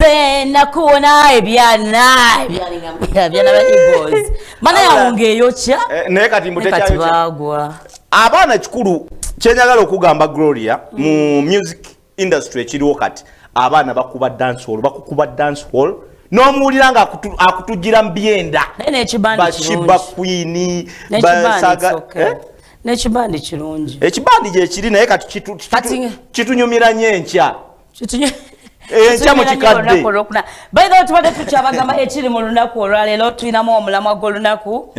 nze nakuona ebyana Eagles mana yaongeeyo kya naye kati mbutekyayo bagwa abaana kikulu kyenyagala okugamba Gloria mu music industry ekiriwo kati abaana bakuba dance hall n'omuwulira nga akutugira mbyenda bashiba queen basaga n'ekibandi kirungi ekibandi gye kiri naye kati kitunyumira nnyo enkya enkya mu kikadde by the way tubadde tukyabagamba ekiri mu lunaku olwaleero tulinamu omulamwa gw'olunaku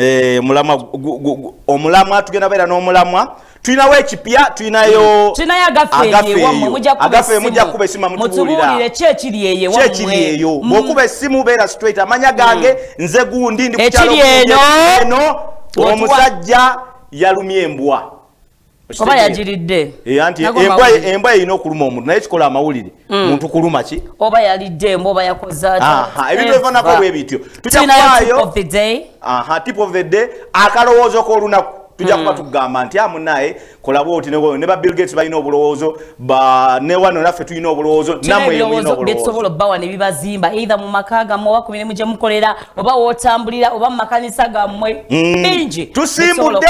omulamwa tugenda beera n'omulamwa tulinawo ekipya tulinayo agaffe mujja kuba essimu mutubuulire kyekiri eyo bw'okuba essimu beera straight amanya gange nze gundi ndi ekiri eno omusajja yalumye embwa oba yagiridde anti embwa erina okuluma omuntu naye kikola amawulire muntu kuluma ki oba yalidde embwa oba yakoze ebintu ebifaanako bwe bityo tujjakufaayo tip of the day akalowoozo k'olunaku tujja kuba tugamba nti amunaye kola bwoti ne ba Bill Gates balina obulowoozo ne wano naffe tulina obulowoozo namwe mulina obulowoozo bisobola obbawa ne bibazimba either mu maka gammwe oba ku mirimu gye mukolera oba wotambulira oba mu makanisa gammwe bingi tusimbudde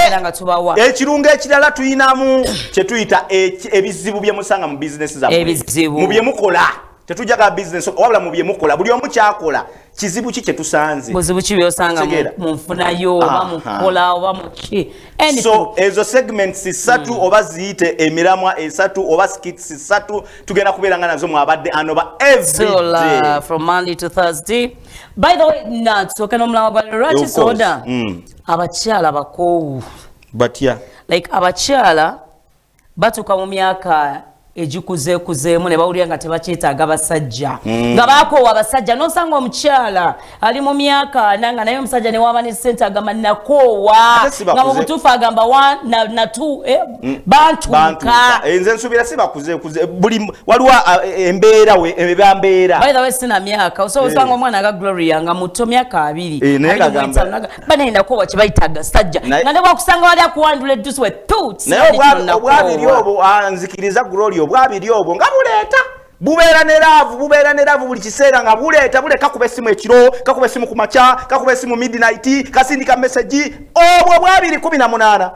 ekirungo ekirala tulinamu kye tuyita ebizibu bye musanga mu bizinesi zammwe mu bye mukola tetujjaga business wabula mu bye mukola buli omu kyakola kizibu ki kye tusanze buzibu ki byosanga mu nfunayo oba mu kola oba mu ki so ezo segments isatu oba ziyite emiramwa esatu oba skits isatu tugenda kubeera nga nazo mwabadde anoba every day from Monday to Thursday. By the way natsoka n'omulamwa gwa Lwaki Soda abakyala bakoowu batya like abakyala batuka mu myaka ejikuzeekuzeemu ne bawulira nga tebakyetaaga basajja nga baakoowa abasajja n'osanga omukyala ali mu myaka nanga naye omusajja ne waba ne ssente agamba nakoowa nga mu butuufu agamba natu bantuuka nze nsuubira si bakuzeekuze buli waliwo embeera ebambeera by the way sina myaka osanga omwana aga Gloria nga muto myaka 2 banaye nakoowa kye bayitaaga sajja nga ne bwakusanga wali akuwandula eddusi we naye obwabiri obwo nzikiriza Gloria obwabiri obwo nga bubeera ne laavu buli kiseera nga buleka kuba essimu ekiro kakuba essimu ku makya kakuba essimu midnight kasindika message obwo bwabiri 18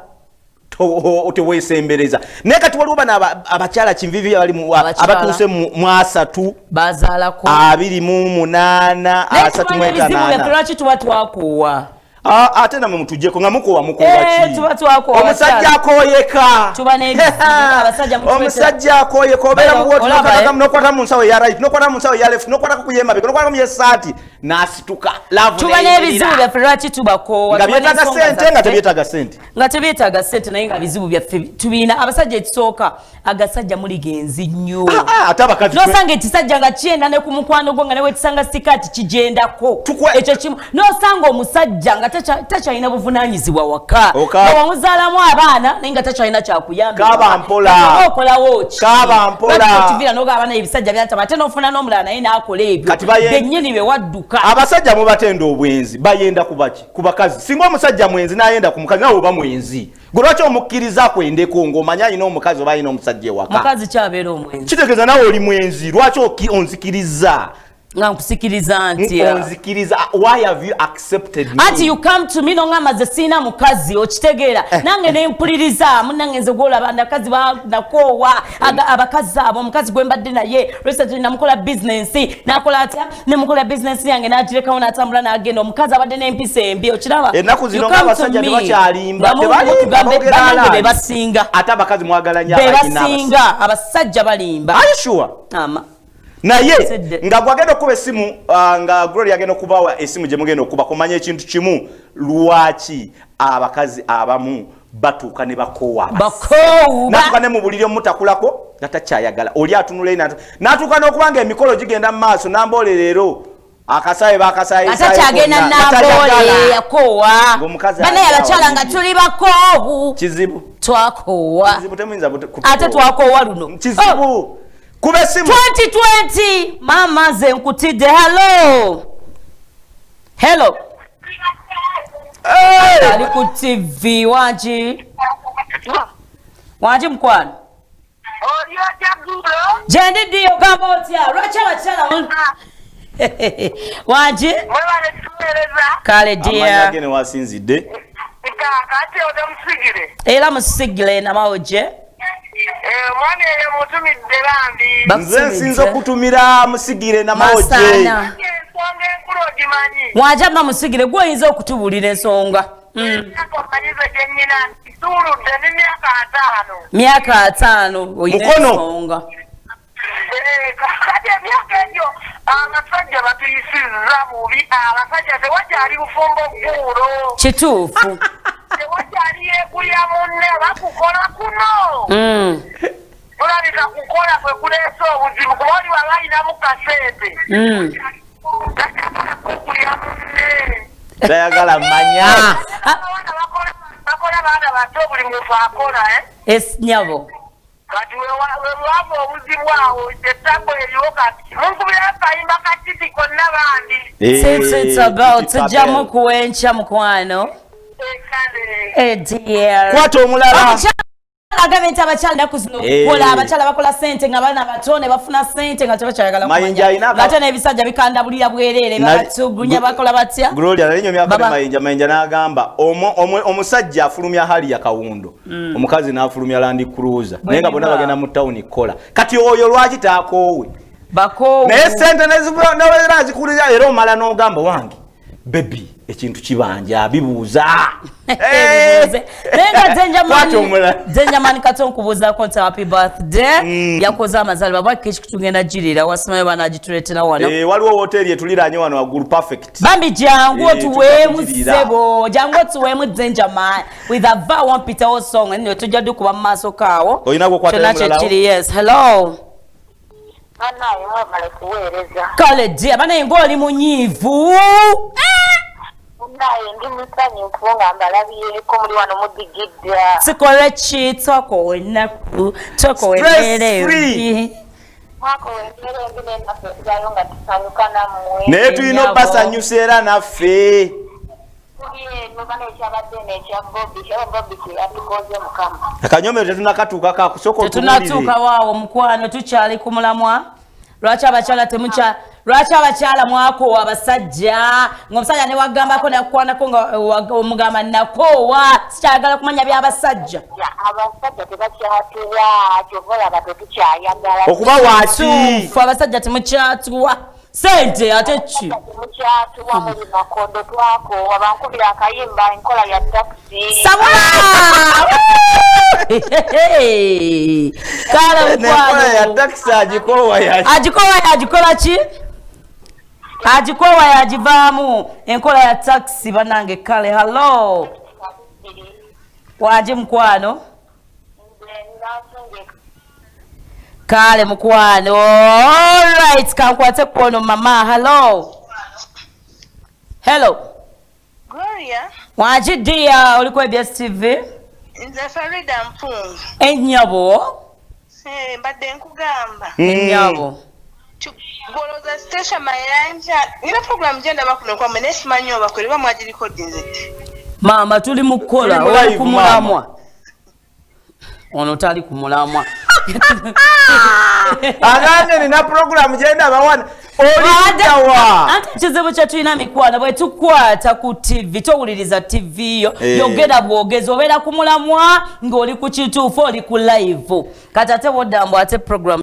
teweesembereza naye kati waliwo bana abakyala kinvivi abatuuse mu 3 bazaalako 28 35 lwaki tuba twakoowa ate namwe mutujjeko nga mukowa ki omusajja akoyeka omusajja akoyeka obeera nokwata mu nsawo ya right nokwata mu nsawo ya left nokwata ku yemabega nokwata mu yesaati n'asituka tuba n'ebizibu byaffe lwaki tubakoowa nga byetaaga ssente nga tebyetaaga ssente naye nga bizibu byaffe tubiina abasajja ekisooka agasajja muligenzi nnyo nosanga ekisajja nga kyenda ne ku mukwano gwo nga newe kisanga sikaati kigendako ekyo kimu nosanga omusajja nga takyalina buvunaanyizibwa waka wamuzaalamu abaana naye nga takyalina kyakuyambaokolawo kivira noga abaana ebisajja byatama ate nofuna n'omulala naye n'akola ebyo bennyini be wadduka abasajja mubatenda obwenzi bayenda ku bakazi singa omusajja mwenzi n'ayenda ku mukazi nawe oba mwenzi gwe lwaki omukkiriza kwendeko ng'omanya alina omukazi oba alina omusajja ewaka mukazi kyabeera omwenzi kitegeeza nawe oli mwenzi lwaki onzikiriza nga nkusikiriza nti onzikiriza why have you accepted me ati you come to me nongamba ze sina mukazi okitegeera nange nempuliriza munange nze gwolaba ndakazi banakoowa abakazi abo omukazi gwe mbadde naye recently namukola business nakola atya nemukola business yange n'agirekawo n'atambula n'agenda omukazi abadde n'empisa embi okiraba ennaku zino ng'abasajja tebakyalimba banange be basinga ate abakazi mwagala nnyo be basinga abasajja balimba are you sure naye nga gwagenda okuba essimu nga Gloria agenda okubawa essimu gye mugenda okuba kumanya ekintu kimu lwaki abakazi abamu batuuka ne bakoowa natuuka ne mu buliri omutakulako nga takyayagala oli atunula n'atuuka n'okuba nga emikolo gigenda mu maaso namboole leero akasaye bakasayeatakyagenda namboole yakoowa banaye abakyala nga tuli bakoowu kizibu twakoowa temuyinza ate twakoowa luno kizibu kuba simu 2020 mama ze nkutidde hello ali ku TV wanji mkwano jendi dio gamba otya lwaki abakyala Wanji? Mwebale tuweereza. Kale dia. Amanya gene wasinzidde. Kati oda musigire. Era musigire na maoje. Mwani eyo mutumidde bambi. Nze nsinza okutumira musigire na maoje. Masana. Ensonga enkulu ogimanyi. Wajama musigire gwe oyinza okutubulira ensonga. Omanyize gye nnyina ntuuludde ne myaka 5 oyina ensonga. Kati emyaka egyo abasajja batuyisizza bubi, abasajja tewakyali bufumbo gguulo. Kituufu. Tewakyali yeekulya munne bakukola kuno. Kulabika kukola kwe kuleesa obuzibu kuba oli waba alinamu kasente. Kukulya munne. Tayagala manya. Bakola baana bato buli muntu akola nyabo. Kati wewava obuzibu awo ettambo eriwo kati munkubira akayimba katiti konna bandi. Since it's about tujjamu kuwenca mukwano. Dear. Kwata omulala. Agambye nti abakyala ennaku zino okukola abakyala bakola ssente nga baana batone bafuna ssente nga tebakyayagala kumanya. Ate n'ebisajja bikandabulira bwereere babatugunya bakola batya. Gloria nalinyo myaka mayinja n'agamba omusajja afulumya hali ya kawundo. Omukazi n'afulumya Land Cruiser. Naye nga bonna bagenda mu tawuni kola. Kati oyo lwaki taakoowe? Bakoowe. Naye ssente n'ezibula zikulira era omala n'ogamba wange. Baby ekintu kibanja bibuuza. Nenga Zenjamani katon kubuuzaako nti happy birthday. Yakoze amazaalibwa bwaki ekitugenda girira wasimayo banagituleetera wano. Waliwo hoteli etuliraanye wano waggulu perfect. Bambi jangu otuweemu ssebo. Jangu otuweemu Zenjamani. With a vow one Peter O song nyo tujja dukuba mu maaso kaawo. Oyina gwokwata mulala. Yes. Hello. Banaye mwebale kuweereza. Kale dia banaye ng'oli munyiivu. Naye ndi musanyufu nga mbalabyeko muli wano mudigidda. Sikole ki tokowe ennaku tokowe embeera embi. Mwakowe embeera embi n'ennaku ezigayo nga tusanyuka nammwe. Naye tulina obbasanyusa era naffe. Tuli eno bana ekyabadde n'ekya Bobby kye yatukoze Mukama. Akanyomero tetunakatuuka kakusooka otuwulire. Tetunatuuka waawo mukwano tukyali ku mulamwa. Lwaki abakyala mwakoowa abasajja ng'omusajja ne wagambako nakukwanako nga omugamba nakoowa sikyayagala kumanya by'abasajja. Abasajja tebakyatuwa kyova olaba tetukyayagala. Okuba waaki? Abasajja temukyatuwa sente ate ki? Temukyatuwa muli makondo twakoowa bankubira akayimba enkola ya takisi. Kale enkola ya takisi agikoowa agikola ki? Agikoowa yagivaamu enkola ya taxi banange kale. Hello. Waje mukwano. Kale mukwano. All right, kankwate kuono mama. Hello. Gloria. Waje dia oli ku ABS TV. Nze Farida Mpungu. Ennyabo. Mbadde nkugamba. Ennyabo. Goloza station mayanja. Nina program jenda bakuno kwa mwenesi manyo bakole ba mwaji recording zete. Mama tuli mukola oli kumulamwa. Ono tali kumulamwa. Agane nina program jenda bawana. Oli ate kizibu kye tulina mikwana bwe tukwata ku TV towuliriza TV yo yogera bwogezi obeera ku mulamwa ng'oli ku kituufu oli ku live kati ate bodambo ate program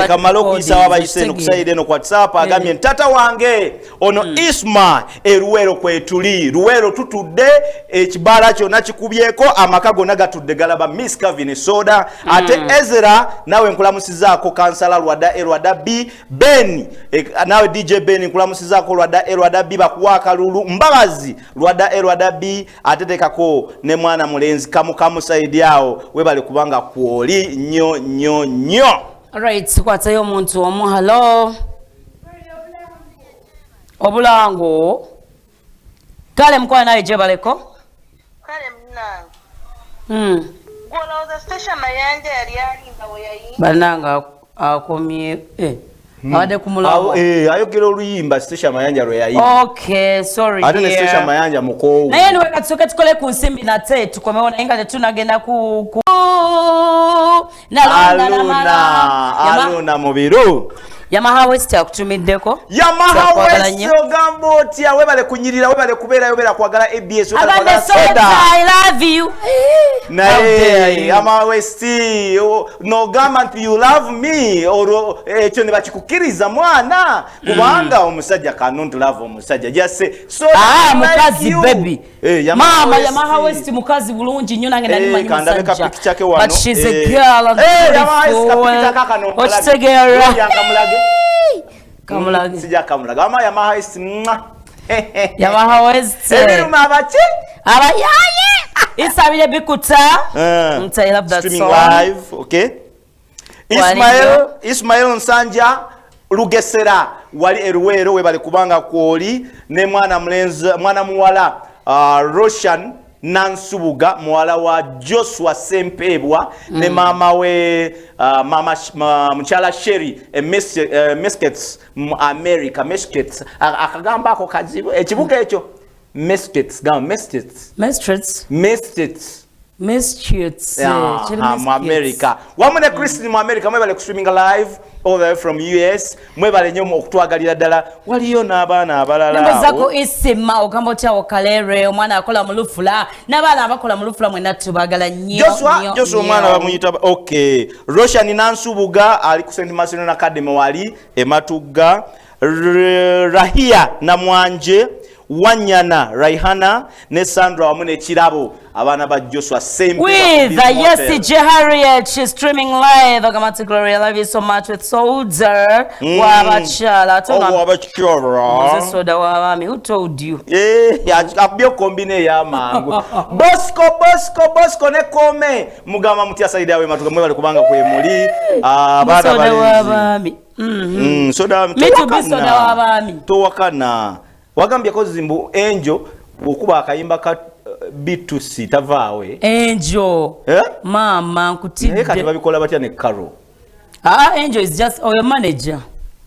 kamala okuyisa wabayise eno kusayira eno ku WhatsApp agambye ntata wange ono Isma eruwero kwetuli ruwero tutudde ekibala kyonna kikubyeko amaka gonna gatudde galaba Miss Kavin Soda ate Ezra nawe nkulamusizaako kansala Lwada B Ben nawe DJ Ben nkulamusizaako Lwada B bakuwaka lulu Mbabazi Lwada B atetekako ne mwana mulenzi kamu side yawo webale kubanga kwoli nnyo. Alright, kwatayo omuntu omu. Hello. Obulango. Kale mukwana nawe gye baleko. Kale mnange. Goloza station mayanja yali alinga we yayimba. Bananga akomye abadde ku mulamwa. Ayogera oluyimba station mayanja lwe yayimba. Okay, sorry. Ate ne station mayanja mukoowu. Naye niwe katusoke tukole ku nsimbi nate tukomewo naye nga tetunagenda ku Aluna mubiru. Yamaha West akutumiddeko. Yamaha West ogambo otya webale kunyirira webale kubeera yobera kwagala ABS webale kwagala soda. I love you. Naye Yamaha West no gamba nti you love me or ekyo ne bakikukiriza mwana kubanga omusajja can't love omusajja just say so mukazi baby. Mama Yamaha West mukazi bulungi nnyo nange nali manyi musajja. But she's a girl and Kamulage. Sija kamulage. Ama Yamaha West. Yamaha West. Ebiruma abachi? Abayaye. Isabile bikuta. I love that streaming song. Live, okay. Ismail Nsanja Lugesera wali eruwero webale kubanga kwoli ne mwana muwala Roshan Nansubuga muwala wa Joshua Sempebwa ne mama we mchala Sherry Mesquets America Mesquets akagamba ako kazibu ekibuga ekyo Mesquets America. Wamune Christine mu America mwebale ku streaming live all the way from US. Mwebale nyo okutwagalira dala. Waliyo n'abaana abalala. Nembo zako isima ogambo cha okalere omwana akola mulufula n'abana abakola mulufula mwe natubagala nnyo. Joshua omwana bamuyita okay. Roshan Nansubuga ali ku St. Marcelin Academy wali Ematuga Rahia na Mwanje Wanyana Raihana ne Sandra wamune kirabo abana ba Joshua Sempe with yes Harriet, she's streaming live. Agamati Gloria, I love you so much with Soldier wabachala wabachala soda wabami. Who told you? Abyo kombine ya mangu Bosco ne kome mugama mutia saidi yawe matuga mwe bali kubanga kwemuli abana soda wabami soda soda wabami towakana wagambye ko zimbu Angel okuba akayimba ka B2C tavaawe Angel mama nkutidde kati babikola batya ne Carol Angel is just your manager.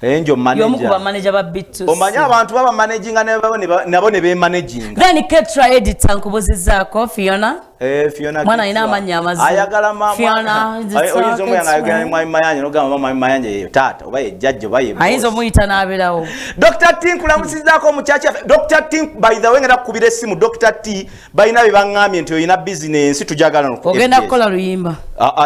Angel manager. Yomukuba manager ba B2C. Omanya abantu baba managing nabo ne be managing. Then Ketra editor nkubuzizako Fiona. Fiona. Mwana ina amanya amazi. Ayagala mama. Fiona. Oyizo muyanga ayagala mayanya no gamba mama mayanja tata obaye judge obaye. Ayizo muyita nabirawo. Dr. T kulamusizako mu chacha. Dr. T by the way ngenda kukubira esimu Dr. T bayina bibangamye nti oyina business tujagala no. Ogenda kukola luyimba.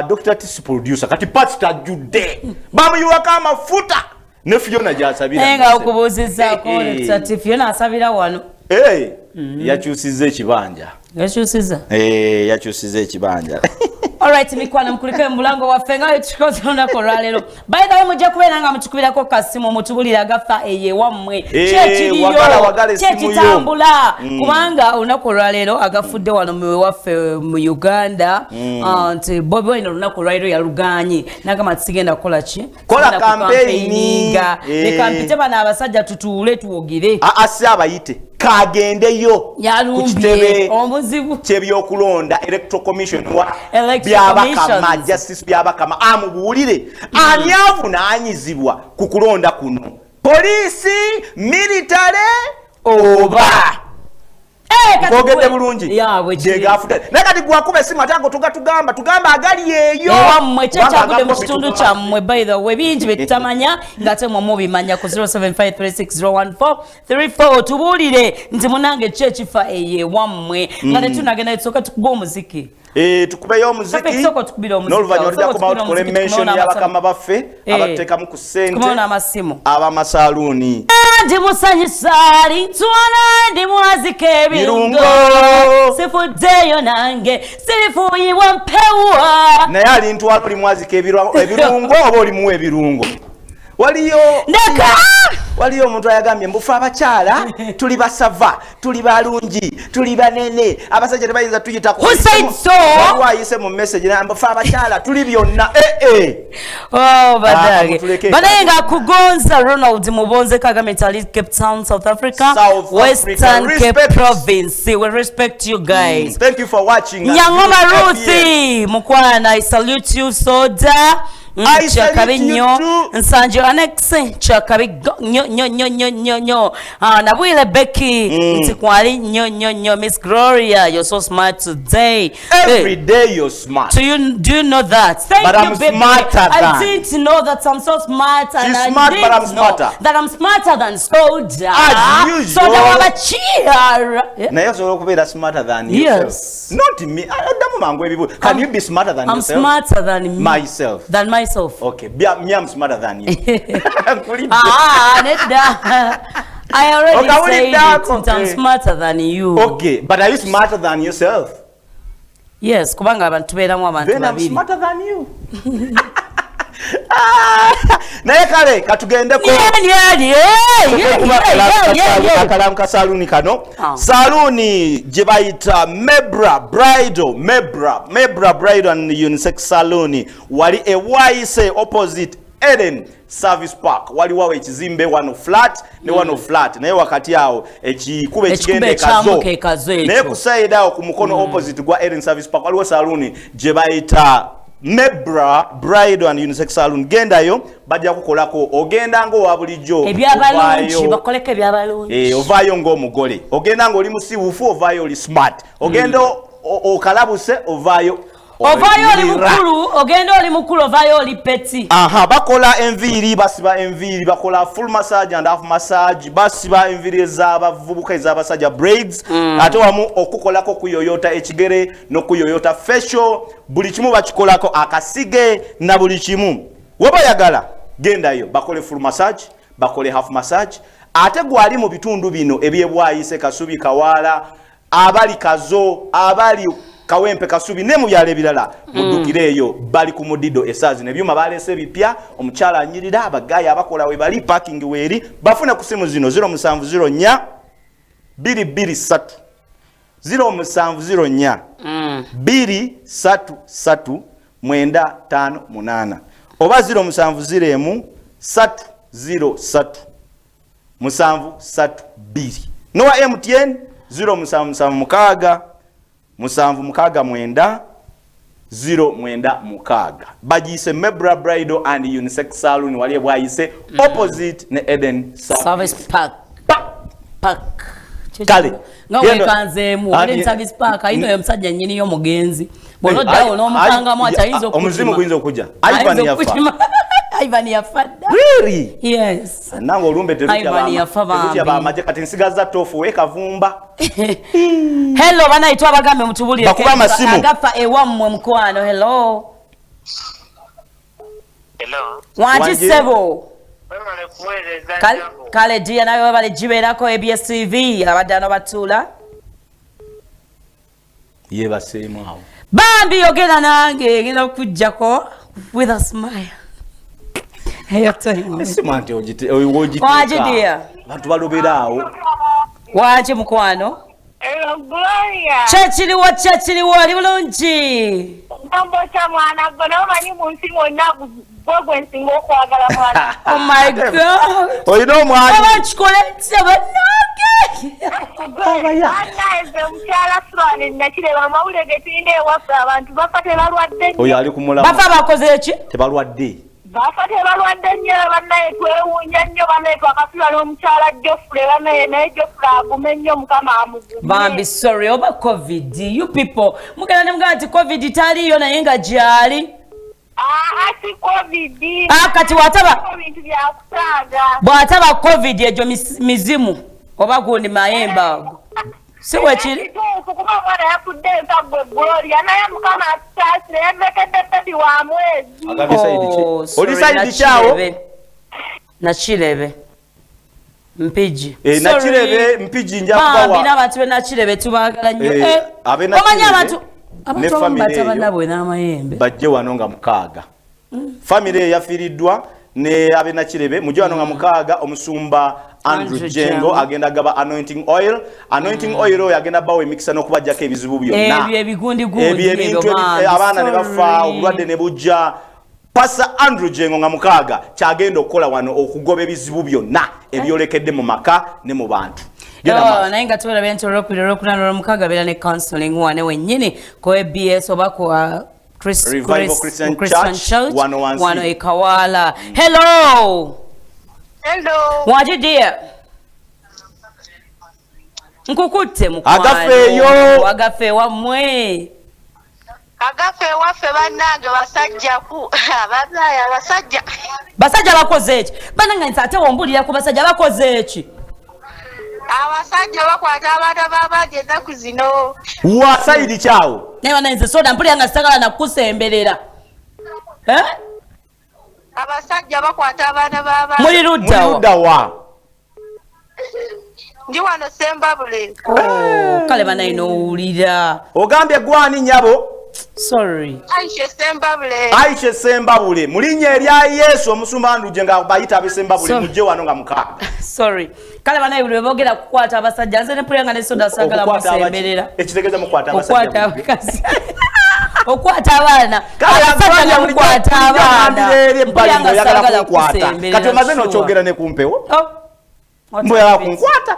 Dr. T producer kati pastor Jude. Bamu yuwaka mafuta. Ne Fiona jasabira. Enga okubuzizza ko Dr. Fiona asabira wano. Yakyusize ekibanja. Yakyusiza? Yakyusize ekibanja. Alright, mikwana mkulike mulango wa fenga tukozona ko ralero. By the way mujja kubera nga mutukubirako kasimu mutubulira gafa eye wammwe. Kyekiriyo. Kyekitambula. Kubanga unako ralero agafudde wano mwe waffe mu Uganda. Nti Bobi Wine unako ralero yaluganye. Nagama tsigenda kola ki? Kola campaigning. Nekampite bana abasajja tutuule tuwogire. Asi abayite. Kagendeyo kuchitebe omuzibu kyebyokulonda electoral commission wa byabakama justice byabakama amubuulire ani avunaanyizibwa ku kulonda kuno poliisi military oba kogede bulungi jegafuta nakati gwakuba esimu atango tugamba agali eyo wammwe kyakyagudde mu kitundu kyammwe by the way bingi betutamanya ngate mwe bimanya ku 0753601434 tubuulire nti munange kye kifa eye wammwe nga tetunagenda tusooka tukuba omuziki tukubeyo omuziki n'oluvannyuma lujja kubawo tukole mention y'abakama baffe abateekamu ku ssente ab'amasaaluuni ndi musanyusa lintwala ndi mwazika ebirungo sifuddeyo nange sirifuuyibwa mpewa naye alintwala oli mwazika ebirungo oba olimuwa ebirungo waliyo omuntu ayagambye mbufa abakyala tuli basava tuli balungi tuli banene abasajja tebayinza tuyitako wayise mu message mbufa abakyala tuli byonna banaye nga kugonza Ronald Mubonze Kagame tali Cape Town South Africa Western Cape Province. We respect you guys. Thank you for watching. Nyangoma Ruthi Mukwana, I salute you. Soda I salute you too. Nsanje anexe chakabi nyo Nabwile Becky nti kwali nyo Miss Gloria, you're so smart today. Every day you're smart. Do you know that? Thank but you, I'm baby. smarter I didn't know that I'm so smart. She's and smart, I but I'm didn't know smarter. That I'm smarter than Soda. As usual. Soda wabachiya. Na you're so smarter than yes. yourself. Not me. Can you be smarter than I'm yourself? I'm smarter than myself. Than myself. Okay. Me, I'm smarter than you. I already said it. Okay. I'm smarter than you. Okay. But are you smarter than yourself? Yes. Kubanga abantu beramu abantu babiri. Then I'm smarter than you. Naye kale katugendeko akalamu ka saluni kano saluni gye bayita Mebra Bridal and Unisex Saluni wali ewaise opposite Eden Service Park waliwo ekizimbe wano flat ne wano flat naye wakati awo ekikuba ekigende kazo naye ku side awo ku mukono opposite gwa Eden Service Park waliwo saluni gye bayita Mebra Bridal and Unisex Salon gendayo bajja kukolako ogenda ngo wabulijjo ebyabalungi bakoleke ebyabalungi ovaayo ng'omugole ogenda ng'oli musibufu ovaayo oli smart ogenda okalabuse ovaayo oli mukulu ogenda oli mukulu ovaayo oli peti bakola enviiri basiba enviiri bakola full massage and half massage basiba enviiri ez'abavubuka ez'abasajja braids ate wamu okukolako kuyoyota ekigere n'okuyoyota facial buli kimu bakikolako akasige na buli kimu webayagala gendayo bakole full massage bakole half massage ate gwali mu bitundu bino ebyebwayise Kasubi Kawaala abali Kazo abali Kawempe Kasubi ne mu byalo ebirala mudukireyo bali ku mudido esaazi nebyuma balese bipya omukyala anyirira abagaya abakola we bali parking weeri bafuna ku simu zino 0704 223 0704 233 958 oba 0701 303 732 nowa MTN 0776 769 096 bajise Mebra Bridal and Unisex Salon wali bwayise opposite ne Eden Service Park kale ngawe kanzemu Eden Service Park ayino yomsajja nyini yo mugenzi bono dawo no mukanga mu atayinzo omuzimu gwinzo okuja Ivan yafadda really yes nango olumbe terutia ba maje kati nsigaza tofu weka vumba hello bana itwa bagambe mutubulire bakuba masimu agafa ewammwe mkwano hello wanji sebo kale dia nawe bale jiberako ABS TV abadde ano batula ye basemu awo bambi yogera nange ngenda kujjako with a smile hey time simante ojite wajidia bantu baloberawo waje mukwano chachiliwo ali bulungi mambo cha mwana gona omanyi munsi mwonna gwe nsinga okwagala mwana oh my god oyina omwana abakikoledde bannange anaeze mukyala Sirwani nakireba amawulire ge tulina ewaffe abantu bafa tebalwadde oyo ali kumulama bafa bakoze eki tebalwadde bafa tebalwadde nnyo bannaye twewuunya nnyo bannaye twakafula n'omukyala Jofule bannaye naye Jofule agume nnyo mukama amugume bambi sorry oba covid you people mugenda ne mugamba nti covid taliyo naye nga gyali si covid kati wataba ebintu byakusaaga bw'ataba covid egyo mizimu oba gundi mayemba ago si wekiri kuba mwana yafudde ensagwe Gloria naye mukama akisaasire yamekedde bebi wa mwezi oli saidi kyawo nakirebe mpiji nakirebe mpiji njakubawa bambi n'abantu be nakirebe tubaagala nnyo omanyi abantu abatabannabwe n'amayembe bajje wano nga mukaaga famire yafiiriddwa ne abe nakirebe mujje wano nga mukaaga omusumba Andrew Jengo agenda gaba anointing oil oyo agenda bawo emikisa n'okubajjako ebizibu byonna ebyo ebigundi ebintu abaana ne bafa obulwadde ne bujja Pasa Andrew Jengo nga mukaaga kyagenda okukola wano okugoba ebizibu byonna ebyolekedde mu maka ne mu bantu naye nga tubera bento olwokubiri olwokunana olwomukaaga beera ne counseling wane wennyini ku ABS oba ku Revival Christian Church wano ekawala. Hello. Hello. Waje dear. Nkukutte mukwano. Agafeeyo. Agafe wamwe. Agafe waffe bannange basajja ku abazaya basajja. Basajja bakoze eki? Bananga nti ate wombulira ku basajja bakoze eki? Abasajja bakwata abaana b'abaana ennaku zino. Wasaidi kyawo. Naye bananze soda mpulira nga sitagala nakusemberera. Abasajja bakwata abaana b'abaana. Muri ludda wa? Ndi wano Sembabule. Kale banaye n'owulira. Ogambye gwani nyabo? Sorry. Aisha Sembabule. Mulinnya erya Yesu omusumba nduje nga bayita ab'Sembabule mujje wano nga mukaaga. Sorry. Kale banaye buli boogera kukwata abasajja nze ne mpulira nga ne soda sagala musemberera. Ekitegeeza mukwata abasajja. Okwata abaana. Abasajja nga mukwata abaana. Yagala kukwata. Kati omaze n'okyogera ne kumpewo. Mbu yakunkwata.